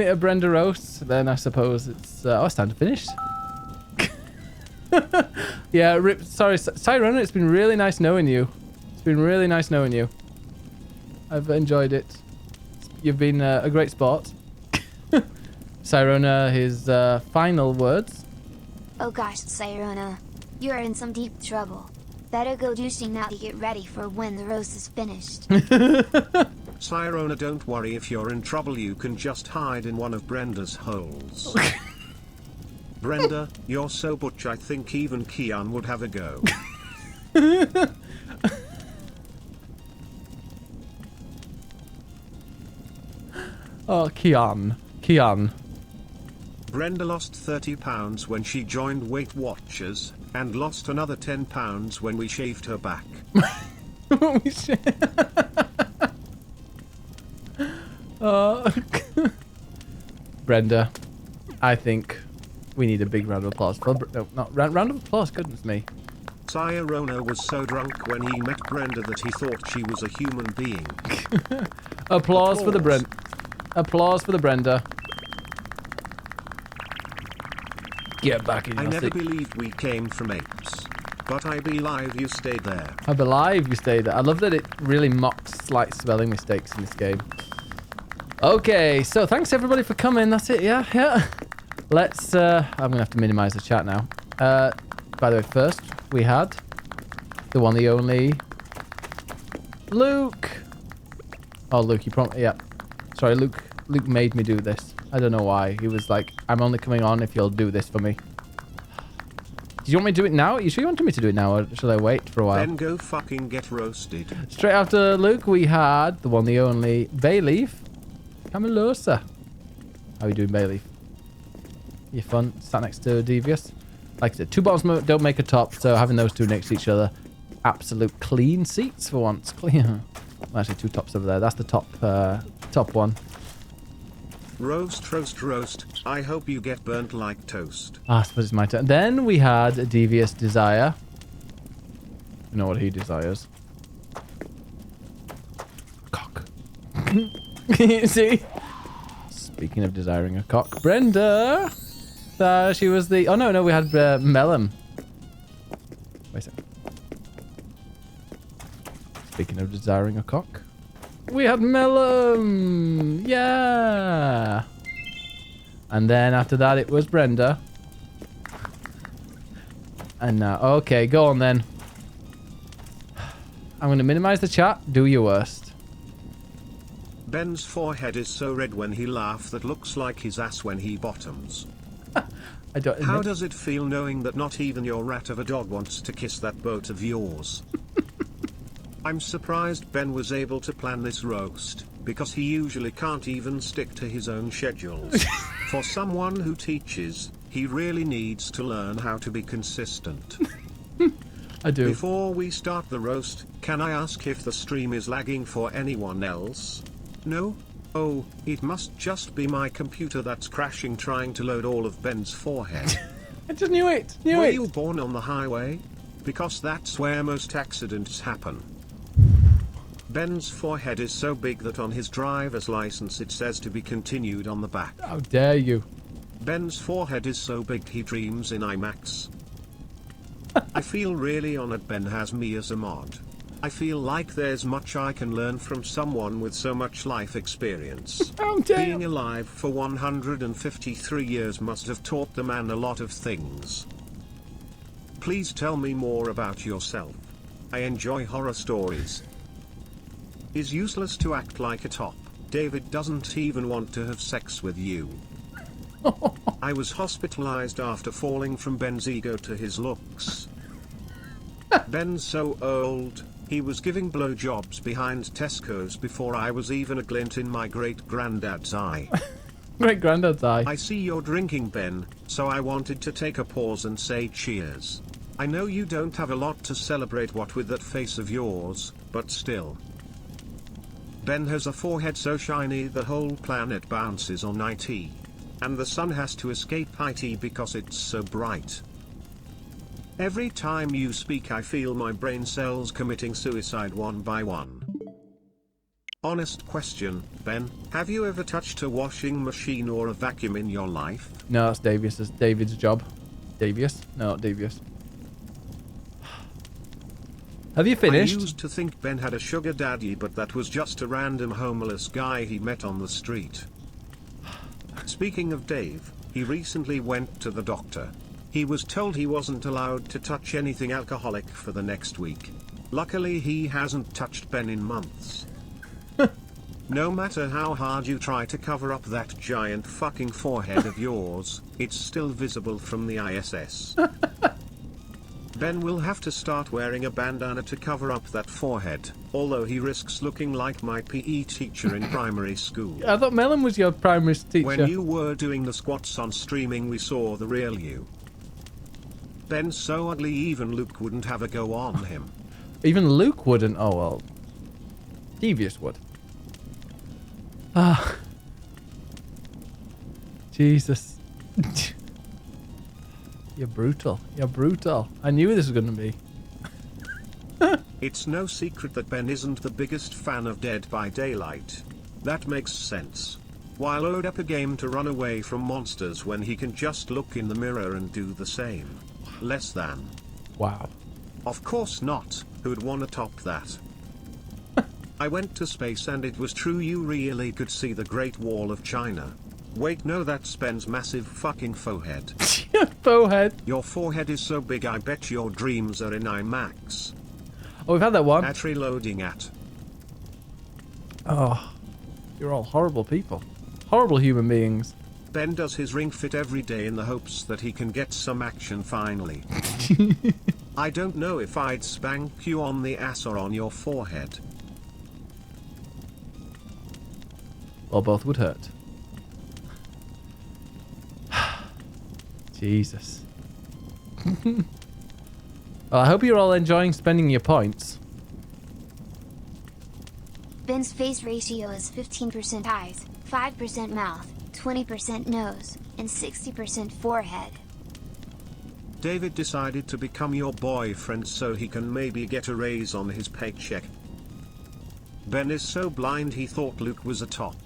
of Brenda roast, then I suppose it's it's time to finish. Yeah, sorry, Tyrone, it's been really nice knowing you. It's been really nice knowing you. I've enjoyed it. You've been a great sport. Cyrona, his final words. Oh gosh, Cyrona. You are in some deep trouble. Better go douching now to get ready for when the roast is finished. Cyrona, don't worry, if you're in trouble you can just hide in one of Brenda's holes. Brenda, you're so butch I think even Kian would have a go. Oh, Kian. Brenda lost 30 pounds when she joined Weight Watchers, and lost another 10 pounds when we shaved her back. Brenda, I think we need a big round of applause. No, not round of applause, goodness me. Cyrona was so drunk when he met Brenda that he thought she was a human being. Applause for the Brenda. Applause for the Brenda. Get back in your seat. I never believed we came from apes. But I believe you stayed there. I believe you stayed there. I love that it really mocks slight spelling mistakes in this game. Okay, so thanks everybody for coming. That's it, yeah. Let's, I'm going to have to minimize the chat now. By the way, first, we had the one, the only Luke. Oh, Luke, you yeah. Sorry, Luke made me do this. I don't know why. He was like, I'm only coming on if you'll do this for me. Do you want me to do it now? You sure you wanted me to do it now, or should I wait for a while? Then go fucking get roasted. Straight after Luke, we had the one, the only Bayleaf. Camelosa. How are you doing, Bayleaf? You fun? Sat next to Devious. Like I said, two bottoms don't make a top, so having those two next to each other, absolute clean seats for once. Clean. Well, actually, two tops over there. That's the top one. Roast. I hope you get burnt like toast. I suppose it's my turn. Then we had Devious Desire. You know what he desires. Cock. See? Speaking of desiring a cock. Brenda! She was the... Oh, no, we had Mellom. Wait a second. Speaking of desiring a cock. We had Mellom! Yeah! And then after that, it was Brenda. And now... Okay, go on then. I'm going to minimize the chat. Do your worst. Ben's forehead is so red when he laughs that looks like his ass when he bottoms. How does it feel knowing that not even your rat of a dog wants to kiss that boat of yours? I'm surprised Ben was able to plan this roast, because he usually can't even stick to his own schedules. For someone who teaches, he really needs to learn how to be consistent. I do. Before we start the roast, can I ask if the stream is lagging for anyone else? No? Oh, it must just be my computer that's crashing trying to load all of Ben's forehead. I just knew it. Were you born on the highway? Because that's where most accidents happen. Ben's forehead is so big that on his driver's license it says to be continued on the back. How dare you? Ben's forehead is so big he dreams in IMAX. I feel really honored Ben has me as a mod. I feel like there's much I can learn from someone with so much life experience. Being alive for 153 years must have taught the man a lot of things. please tell me more about yourself. I enjoy horror stories. Is useless to act like a top. David doesn't even want to have sex with you. I was hospitalized after falling from Ben's ego to his looks. Ben's so old, he was giving blowjobs behind Tesco's before I was even a glint in my great-granddad's eye. Great-granddad's eye. I see you're drinking, Ben, so I wanted to take a pause and say cheers. I know you don't have a lot to celebrate what with that face of yours, but still. Ben has a forehead so shiny the whole planet bounces on it. And the sun has to escape it because it's so bright. Every time you speak I feel my brain cells committing suicide one by one. Honest question, Ben, have you ever touched a washing machine or a vacuum in your life? No, that's Davius. It's David's job. Davius? No, not Davius. Have you finished? I used to think Ben had a sugar daddy, but that was just a random homeless guy he met on the street. Speaking of Dave, he recently went to the doctor. He was told he wasn't allowed to touch anything alcoholic for the next week. Luckily he hasn't touched Ben in months. No matter how hard you try to cover up that giant fucking forehead of yours, it's still visible from the ISS. Ben will have to start wearing a bandana to cover up that forehead, although he risks looking like my PE teacher in primary school. I thought Mellon was your primary teacher. When you were doing the squats on streaming we saw the real you. Ben's so ugly even Luke wouldn't have a go on him. Even Luke wouldn't? Oh well. Devious would. Ah. Jesus. You're brutal. You're brutal. I knew this was going to be. It's no secret that Ben isn't the biggest fan of Dead by Daylight. That makes sense. Why load up a game to run away from monsters when he can just look in the mirror and do the same? Less than. Wow. Of course not. Who'd want to top that? I went to space and it was true, you really could see the Great Wall of China. Wait, no, that's Ben's massive fucking forehead. Forehead. Your forehead is so big I bet your dreams are in IMAX. Oh, we've had that one. At reloading at. Oh, you're all horrible people. Horrible human beings. Ben does his ring fit every day in the hopes that he can get some action finally. I don't know if I'd spank you on the ass or on your forehead. Well, both would hurt. Jesus. Well, I hope you're all enjoying spending your points. Ben's face ratio is 15% eyes, 5% mouth, 20% nose, and 60% forehead. David decided to become your boyfriend so he can maybe get a raise on his paycheck. Ben is so blind he thought Luke was a top.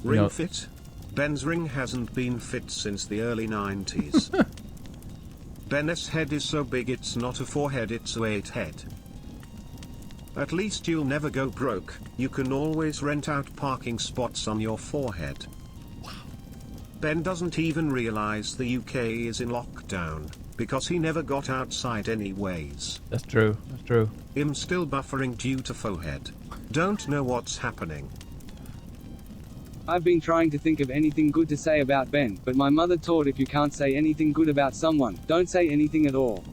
Ring fit? Ben's ring hasn't been fit since the early 90s. Ben's head is so big it's not a forehead, it's a 8 head. At least you'll never go broke, you can always rent out parking spots on your forehead. Wow. Ben doesn't even realize the UK is in lockdown, because he never got outside anyways. That's true, that's true. I'm still buffering due to forehead. Don't know what's happening. I've been trying to think of anything good to say about Ben, but my mother taught if you can't say anything good about someone, don't say anything at all.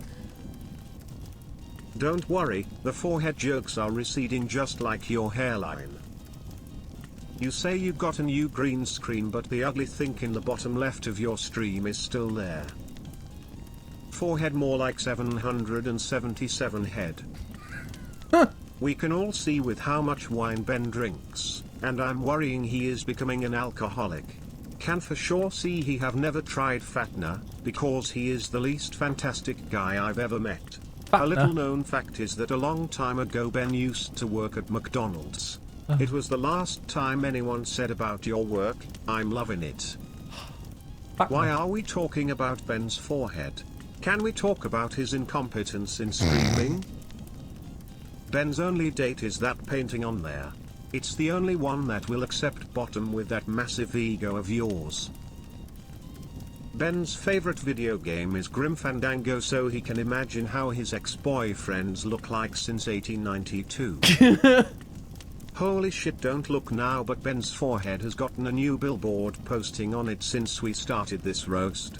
Don't worry, the forehead jokes are receding just like your hairline. You say you got a new green screen, but the ugly thing in the bottom left of your stream is still there. Forehead more like 777 head. We can all see with how much wine Ben drinks, and I'm worrying he is becoming an alcoholic. Can for sure see he have never tried Fatna, because he is the least fantastic guy I've ever met. Fatna. A little known fact is that a long time ago Ben used to work at McDonald's. It was the last time anyone said about your work, I'm loving it. Why are we talking about Ben's forehead? Can we talk about his incompetence in streaming? Ben's only date is that painting on there. It's the only one that will accept bottom with that massive ego of yours. Ben's favorite video game is Grim Fandango, so he can imagine how his ex-boyfriends look like since 1892. Holy shit, don't look now, but Ben's forehead has gotten a new billboard posting on it since we started this roast.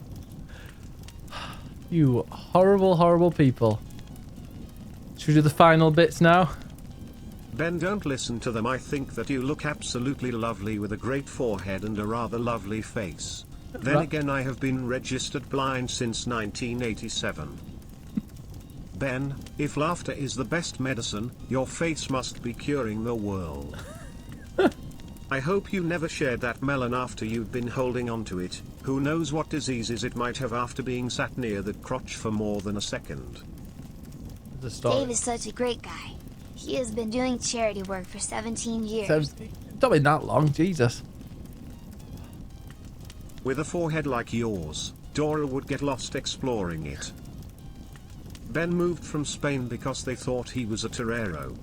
You horrible, horrible people. Should we do the final bits now? Ben, don't listen to them. I think that you look absolutely lovely with a great forehead and a rather lovely face. Then again, I have been registered blind since 1987. Ben, if laughter is the best medicine, your face must be curing the world. I hope you never shared that melon after you'd been holding onto it. Who knows what diseases it might have after being sat near the crotch for more than a second. Dave is such a great guy. He has been doing charity work for 17 years. Not been that long, Jesus. With a forehead like yours, Dora would get lost exploring it. Ben moved from Spain because they thought he was a torero.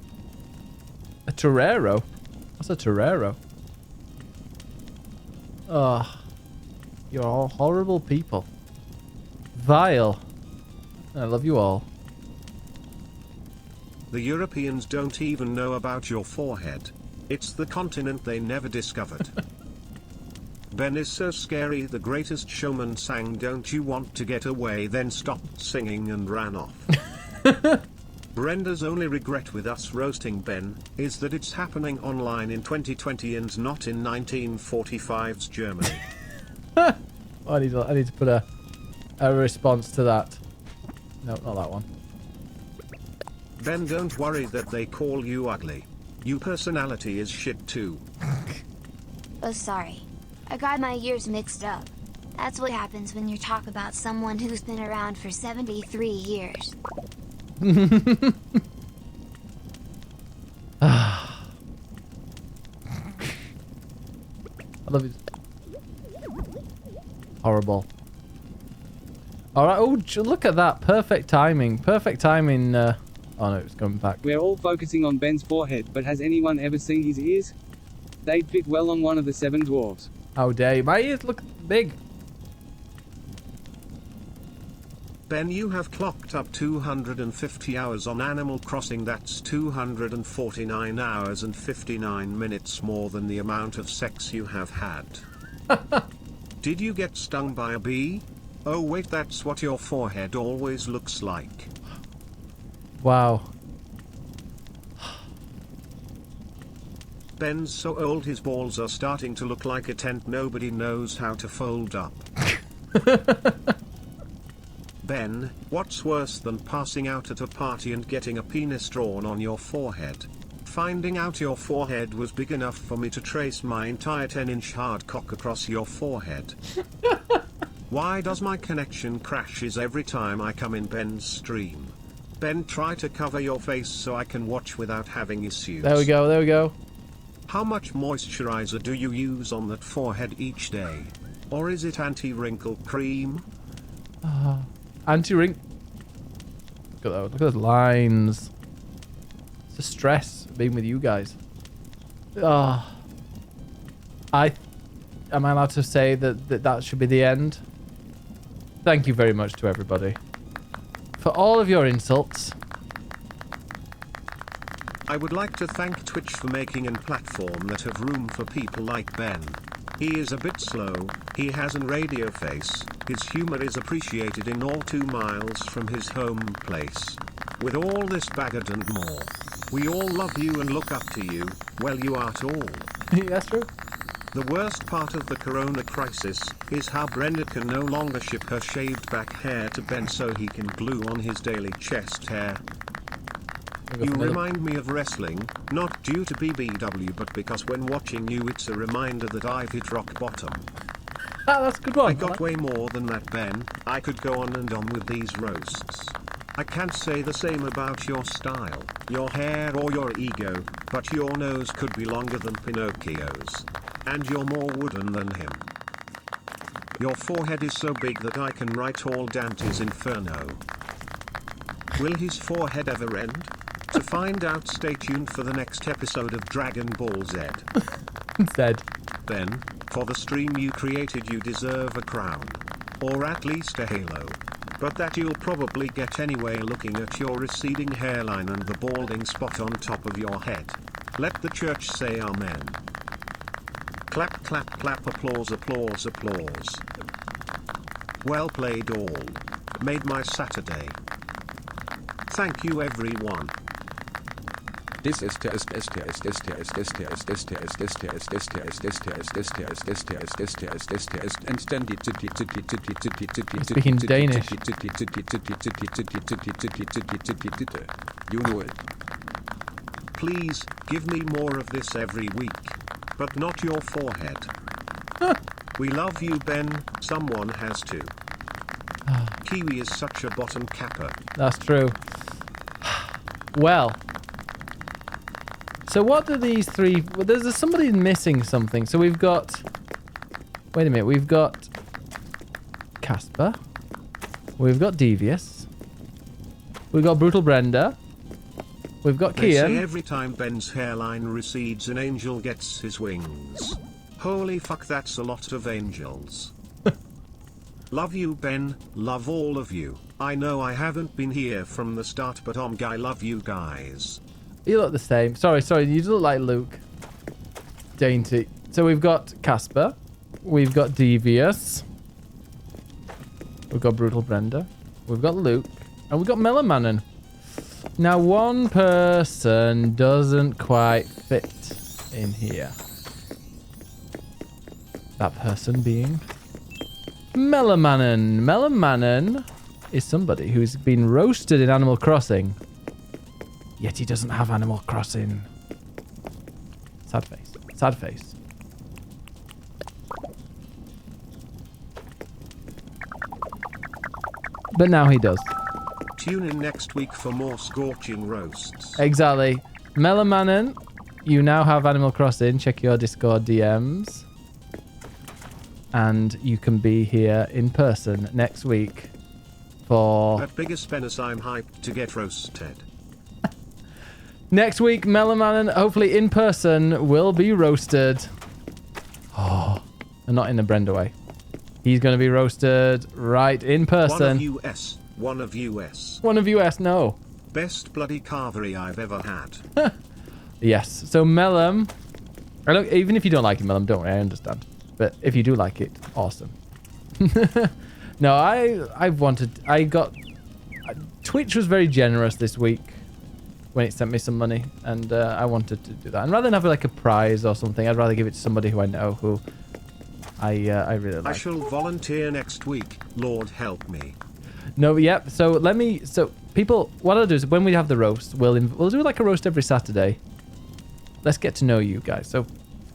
A torero? What's a torero? Ugh. You're all horrible people. Vile. I love you all. The Europeans don't even know about your forehead. It's the continent they never discovered. Ben is so scary. The Greatest Showman sang "Don't You Want to Get Away," then stopped singing and ran off. Brenda's only regret with us roasting Ben is that it's happening online in 2020 and not in 1945's Germany. I need to put a response to that. No, not that one. Ben, don't worry that they call you ugly. Your personality is shit too. Oh, sorry. I got my years mixed up. That's what happens when you talk about someone who's been around for 73 years. I love you. Horrible. Alright, oh, look at that. Perfect timing. Perfect timing. Oh no, it's coming back. We're all focusing on Ben's forehead, but has anyone ever seen his ears? They'd fit well on one of the 7 dwarves. How dare you. My ears look big. Ben, you have clocked up 250 hours on Animal Crossing. That's 249 hours and 59 minutes more than the amount of sex you have had. Did you get stung by a bee? Oh wait, that's what your forehead always looks like. Wow. Ben's so old his balls are starting to look like a tent nobody knows how to fold up. Ben, what's worse than passing out at a party and getting a penis drawn on your forehead? Finding out your forehead was big enough for me to trace my entire 10-inch hard cock across your forehead. Why does my connection crashes every time I come in Ben's stream? Ben, try to cover your face so I can watch without having issues. There we go, there we go. How much moisturizer do you use on that forehead each day? Or is it anti-wrinkle cream? Anti-wrinkle. Look at those. Look at those lines. It's the stress of being with you guys. Am I allowed to say that should be the end? Thank you very much to everybody for all of your insults. I would like to thank Twitch for making a platform that have room for people like Ben. He is a bit slow, he has an radio face, his humor is appreciated in all 2 miles from his home place. With all this baggage and more, we all love you and look up to you, well you are to all. That's true. The worst part of the corona crisis is how Brenda can no longer ship her shaved back hair to Ben so he can glue on his daily chest hair. You remind me of wrestling, not due to BBW but because when watching you it's a reminder that I've hit rock bottom. That's a good one. I got way more than that, Ben. I could go on and on with these roasts. I can't say the same about your style, your hair or your ego, but your nose could be longer than Pinocchio's. And you're more wooden than him. Your forehead is so big that I can write all Dante's Inferno. Will his forehead ever end? To find out, stay tuned for the next episode of Dragon Ball Z. Zed. Ben, for the stream you created you deserve a crown. or at least a halo. But that you'll probably get anyway looking at your receding hairline and the balding spot on top of your head. Let the church say amen. Clap clap clap, applause applause applause. Well played all. Made my Saturday. Thank you everyone. This is It's speaking Danish. You know it. Please, give me more of this every week. But not your forehead. We love you, Ben. Someone has to. Kiwi is such a bottom capper. That's true. Well. So what do these three... Well, there's somebody missing something. So we've got... Wait a minute. We've got Casper. We've got Devious. We've got Brutal Brenda. We've got They say Kian. every time Ben's hairline recedes, an angel gets his wings. Holy fuck, that's a lot of angels. Love you, Ben. Love all of you. I know I haven't been here from the start, but I love you guys. You look the same. Sorry. You look like Luke. Dainty. So we've got Casper. We've got Devious. We've got Brutal Brenda. We've got Luke. And we've got MellomMannen. Now, one person doesn't quite fit in here. That person being MellomMannen. MellomMannen is somebody who's been roasted in Animal Crossing. Yet he doesn't have Animal Crossing. Sad face. Sad face. But now he does. Tune in next week for more scorching roasts. Exactly. MellomMannen, you now have Animal Crossing. Check your Discord DMs. And you can be here in person next week for... At BiggusBennus, I'm hyped to get roasted. Next week, MellomMannen, hopefully in person, will be roasted. Oh, and not in a Brenda way. He's going to be roasted right in person. One of US. One of US, no. Best bloody carvery I've ever had. Yes. So Mellom, look, even if you don't like it, Mellom, don't worry, I understand. But if you do like it, awesome. No, Twitch was very generous this week when it sent me some money, and I wanted to do that. And rather than have like a prize or something, I'd rather give it to somebody who I know, who I really like. I shall volunteer next week. Lord help me. No, yep. So people, what I'll do is when we have the roast, we'll do like a roast every Saturday. Let's get to know you guys. So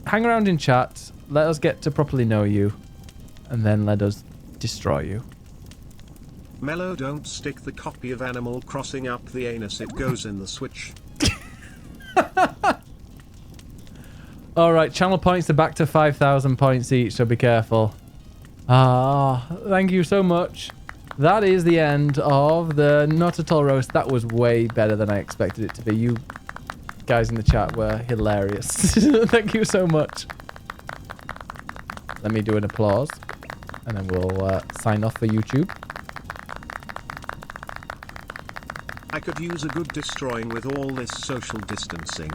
hang around in chat. Let us get to properly know you, and then let us destroy you. Mello, don't stick the copy of Animal Crossing up the anus. It goes in the Switch. All right, channel points are back to 5,000 points each, so be careful. Thank you so much. That is the end of the Not Atoll roast. That was way better than I expected it to be. You guys in the chat were hilarious. Thank you so much. Let me do an applause, and then we'll sign off for YouTube. I could use a good destroying with all this social distancing.